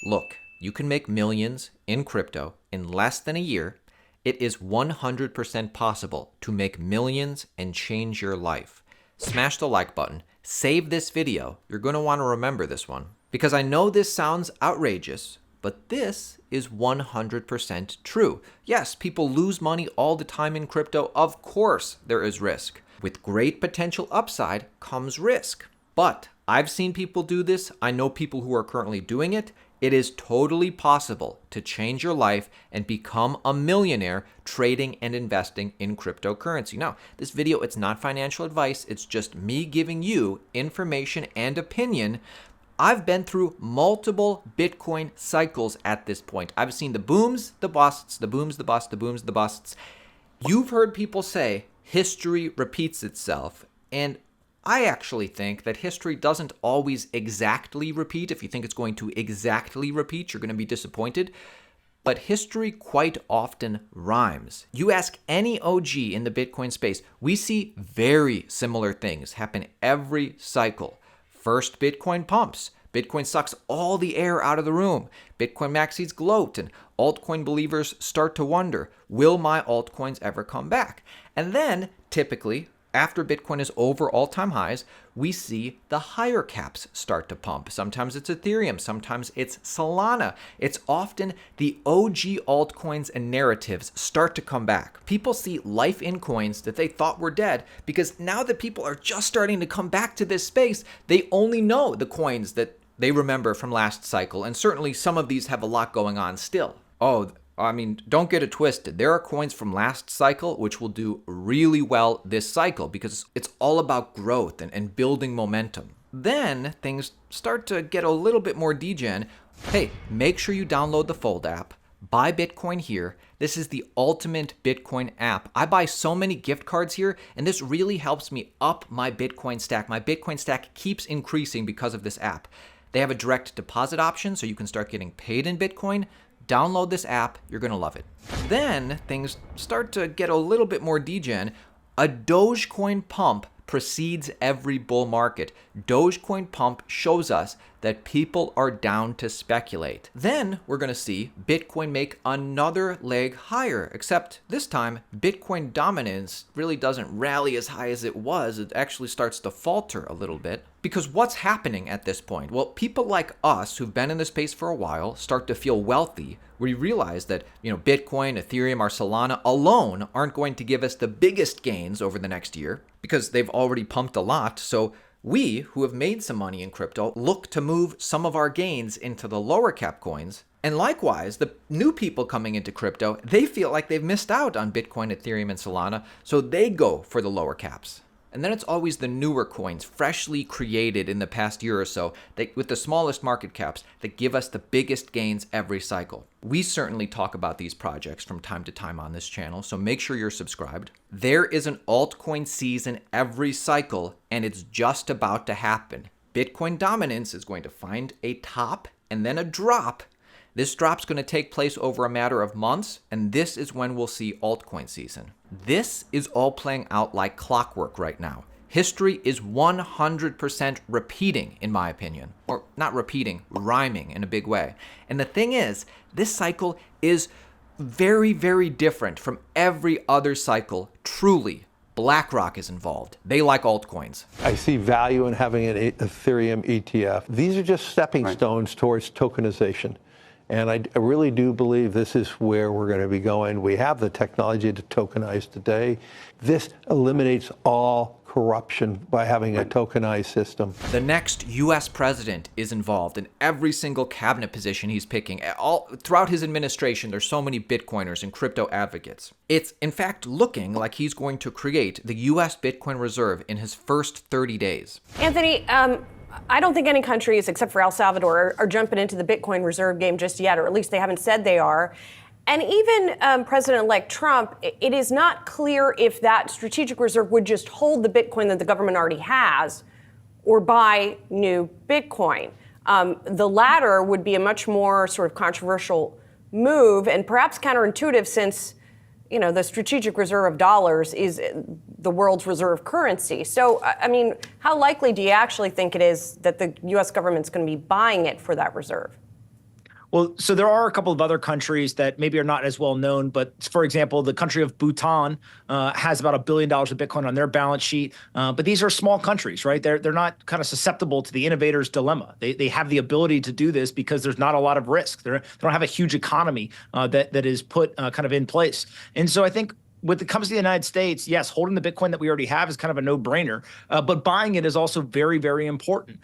Look, you can make millions in crypto in less than a year. It is 100% possible to make millions and change your life. Smash the like button. Save this video. You're going to want to remember this one. Because I know this sounds outrageous, but this is 100% true. Yes, people lose money all the time in crypto. Of course, there is risk. With great potential upside comes risk. But I've seen people do this. I know people who are currently doing it. It is totally possible to change your life and become a millionaire trading and investing in cryptocurrency. Now, this video, it's not financial advice. It's just me giving you information and opinion. I've been through multiple Bitcoin cycles at this point. I've seen the booms, the busts, the booms, the busts, the booms, the busts. You've heard people say history repeats itself, and I actually think that history doesn't always exactly repeat. If you think it's going to exactly repeat, you're going to be disappointed. But history quite often rhymes. You ask any OG in the Bitcoin space, we see very similar things happen every cycle. First, Bitcoin pumps. Bitcoin sucks all the air out of the room. Bitcoin maxis gloat, and altcoin believers start to wonder, will my altcoins ever come back? And then, typically, after Bitcoin is over all-time highs, we see the higher caps start to pump. Sometimes it's Ethereum, sometimes it's Solana. It's often the OG altcoins and narratives start to come back. People see life in coins that they thought were dead because now that people are just starting to come back to this space, they only know the coins that they remember from last cycle, and certainly some of these have a lot going on still. Don't get it twisted. There are coins from last cycle which will do really well this cycle because it's all about growth and building momentum. Then things start to get a little bit more degen. Hey, make sure you download the Fold app. Buy Bitcoin here. This is the ultimate Bitcoin app. I buy so many gift cards here, and this really helps me up my Bitcoin stack. My Bitcoin stack keeps increasing because of this app. They have a direct deposit option, so you can start getting paid in Bitcoin. Download this app, you're going to love it. Then things start to get a little bit more degen. A Dogecoin pump precedes every bull market. Dogecoin pump shows us that people are down to speculate. Then we're going to see Bitcoin make another leg higher, except this time Bitcoin dominance really doesn't rally as high as it was. It actually starts to falter a little bit. Because what's happening at this point? Well, people like us who've been in the space for a while start to feel wealthy. We realize that, Bitcoin, Ethereum, or Solana alone aren't going to give us the biggest gains over the next year because they've already pumped a lot. So we, who have made some money in crypto, look to move some of our gains into the lower cap coins. And likewise, the new people coming into crypto, they feel like they've missed out on Bitcoin, Ethereum, and Solana, so they go for the lower caps. And then it's always the newer coins, freshly created in the past year or so, that with the smallest market caps, that give us the biggest gains every cycle. We certainly talk about these projects from time to time on this channel, so make sure you're subscribed. There is an altcoin season every cycle, and it's just about to happen. Bitcoin dominance is going to find a top and then a drop. This drop's going to take place over a matter of months, and this is when we'll see altcoin season. This is all playing out like clockwork right now. History is 100% repeating, in my opinion. Or not repeating, rhyming in a big way. And the thing is, this cycle is very, very different from every other cycle, truly. BlackRock is involved. They like altcoins. I see value in having an Ethereum ETF. These are just stepping stones towards tokenization. And I really do believe this is where we're going to be going. We have the technology to tokenize today. This eliminates all corruption by having a tokenized system. The next U.S. president is involved in every single cabinet position he's picking. Throughout his administration, there's so many Bitcoiners and crypto advocates. It's, in fact, looking like he's going to create the U.S. Bitcoin Reserve in his first 30 days. Anthony, I don't think any countries, except for El Salvador, are jumping into the Bitcoin reserve game just yet, or at least they haven't said they are. And even President-elect Trump, it is not clear if that strategic reserve would just hold the Bitcoin that the government already has or buy new Bitcoin. The latter would be a much more sort of controversial move and perhaps counterintuitive since, the strategic reserve of dollars is the world's reserve currency. So, how likely do you actually think it is that the U.S. government's going to be buying it for that reserve? Well, so there are a couple of other countries that maybe are not as well known, but for example, the country of Bhutan has about $1 billion of Bitcoin on their balance sheet. But these are small countries, right? They're not kind of susceptible to the innovator's dilemma. They have the ability to do this because there's not a lot of risk. They don't have a huge economy that is put kind of in place. And so I think when it comes to the United States, yes, holding the Bitcoin that we already have is kind of a no-brainer, but buying it is also very, very important.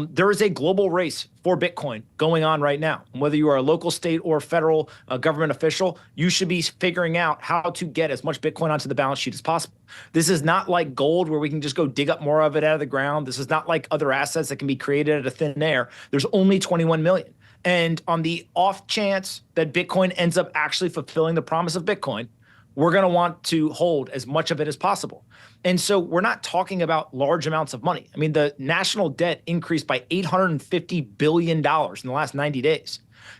There is a global race for Bitcoin going on right now. And whether you are a local, state, or federal government official, you should be figuring out how to get as much Bitcoin onto the balance sheet as possible. This is not like gold where we can just go dig up more of it out of the ground. This is not like other assets that can be created out of thin air. There's only 21 million. And on the off chance that Bitcoin ends up actually fulfilling the promise of Bitcoin, we're going to want to hold as much of it as possible. And so we're not talking about large amounts of money. I mean, the national debt increased by $850 billion in the last 90 days.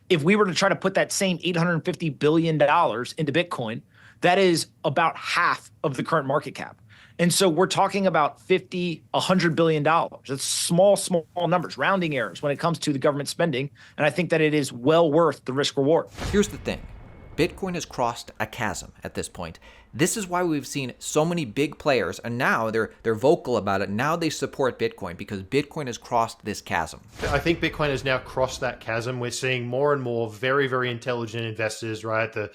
If we were to try to put that same $850 billion into Bitcoin, that is about half of the current market cap. And so we're talking about $100 billion. That's small numbers, rounding errors when it comes to the government spending. And I think that it is well worth the risk reward. Here's the thing. Bitcoin has crossed a chasm at this point. This is why we've seen so many big players, and now they're vocal about it. Now they support Bitcoin because Bitcoin has crossed this chasm. I think Bitcoin has now crossed that chasm. We're seeing more and more very, very intelligent investors, right? The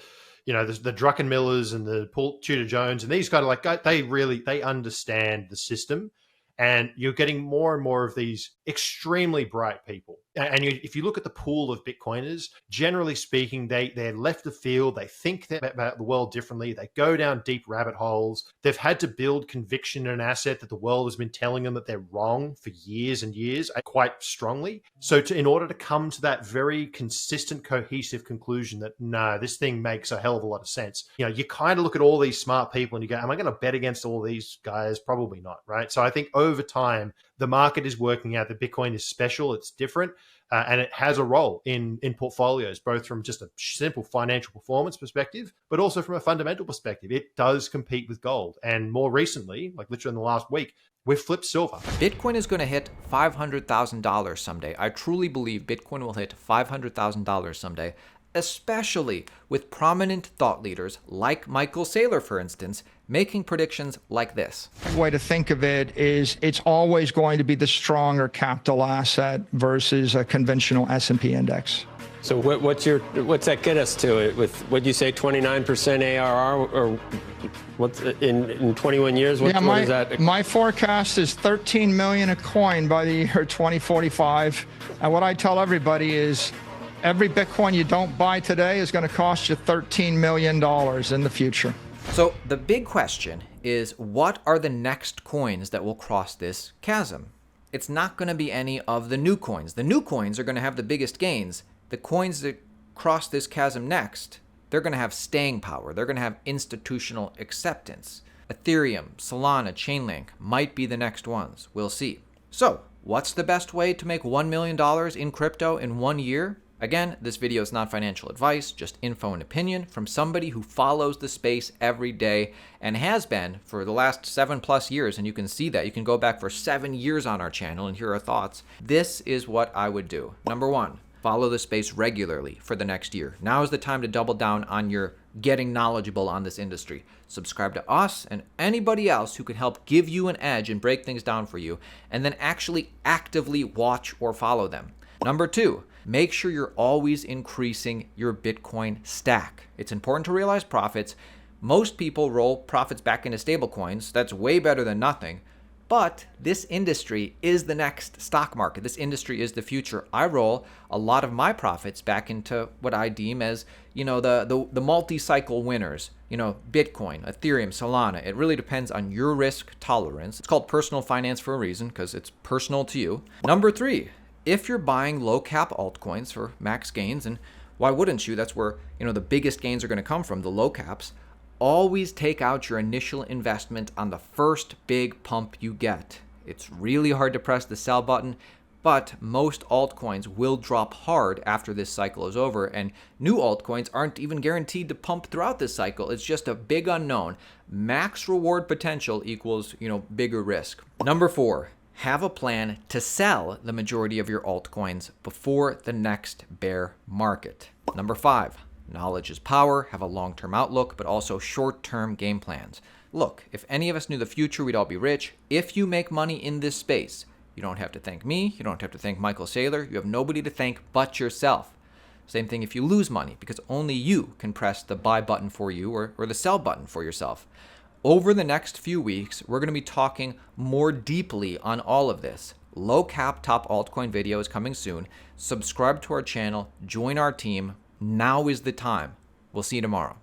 Druckenmillers and the Paul Tudor Jones and these kind of like, they understand the system. And you're getting more and more of these extremely bright people. And if you look at the pool of Bitcoiners, generally speaking, they're left of field. They think about the world differently. They go down deep rabbit holes. They've had to build conviction in an asset that the world has been telling them that they're wrong for years and years, quite strongly. So in order to come to that very consistent, cohesive conclusion that, no, this thing makes a hell of a lot of sense. You kind of look at all these smart people and you go, am I going to bet against all these guys? Probably not, right? So I think over time, the market is working out that Bitcoin is special, it's different, and it has a role in portfolios, both from just a simple financial performance perspective, but also from a fundamental perspective. It does compete with gold. And more recently, like literally in the last week, we've flipped silver. Bitcoin is going to hit $500,000 someday. I truly believe Bitcoin will hit $500,000 someday, especially with prominent thought leaders like Michael Saylor, for instance, making predictions like this. The way to think of it is it's always going to be the stronger capital asset versus a conventional S&P index. So what's that get us to? With what you say, 29% ARR, or what's in 21 years? What is that? My forecast is 13 million a coin by the year 2045. And what I tell everybody is every Bitcoin you don't buy today is going to cost you $13 million in the future. So the big question is, what are the next coins that will cross this chasm? It's not going to be any of the new coins. The new coins are going to have the biggest gains. The coins that cross this chasm next, they're going to have staying power. They're going to have institutional acceptance. Ethereum, Solana, Chainlink might be the next ones. We'll see. So, what's the best way to make $1 million in crypto in 1 year? Again, this video is not financial advice, just info and opinion from somebody who follows the space every day and has been for the last 7+ years. And you can see that. You can go back for 7 years on our channel and hear our thoughts. This is what I would do. Number 1, follow the space regularly for the next year. Now is the time to double down on your getting knowledgeable on this industry. Subscribe to us and anybody else who can help give you an edge and break things down for you, and then actually actively watch or follow them. Number 2, make sure you're always increasing your Bitcoin stack. It's important to realize profits. Most people roll profits back into stablecoins. That's way better than nothing. But this industry is the next stock market. This industry is the future. I roll a lot of my profits back into what I deem as, the multi-cycle winners. Bitcoin, Ethereum, Solana. It really depends on your risk tolerance. It's called personal finance for a reason because it's personal to you. Number 3, if you're buying low cap altcoins for max gains, and why wouldn't you? That's where, the biggest gains are going to come from, the low caps. Always take out your initial investment on the first big pump you get. It's really hard to press the sell button, but most altcoins will drop hard after this cycle is over, and new altcoins aren't even guaranteed to pump throughout this cycle. It's just a big unknown. Max reward potential equals, bigger risk. Number 4, have a plan to sell the majority of your altcoins before the next bear market. Number 5, knowledge is power. Have a long-term outlook, but also short-term game plans. Look, if any of us knew the future, we'd all be rich. If you make money in this space, you don't have to thank me. You don't have to thank Michael Saylor. You have nobody to thank but yourself. Same thing if you lose money, because only you can press the buy button for you or the sell button for yourself. Over the next few weeks, we're going to be talking more deeply on all of this. Low cap top altcoin video is coming soon. Subscribe to our channel, join our team. Now is the time. We'll see you tomorrow.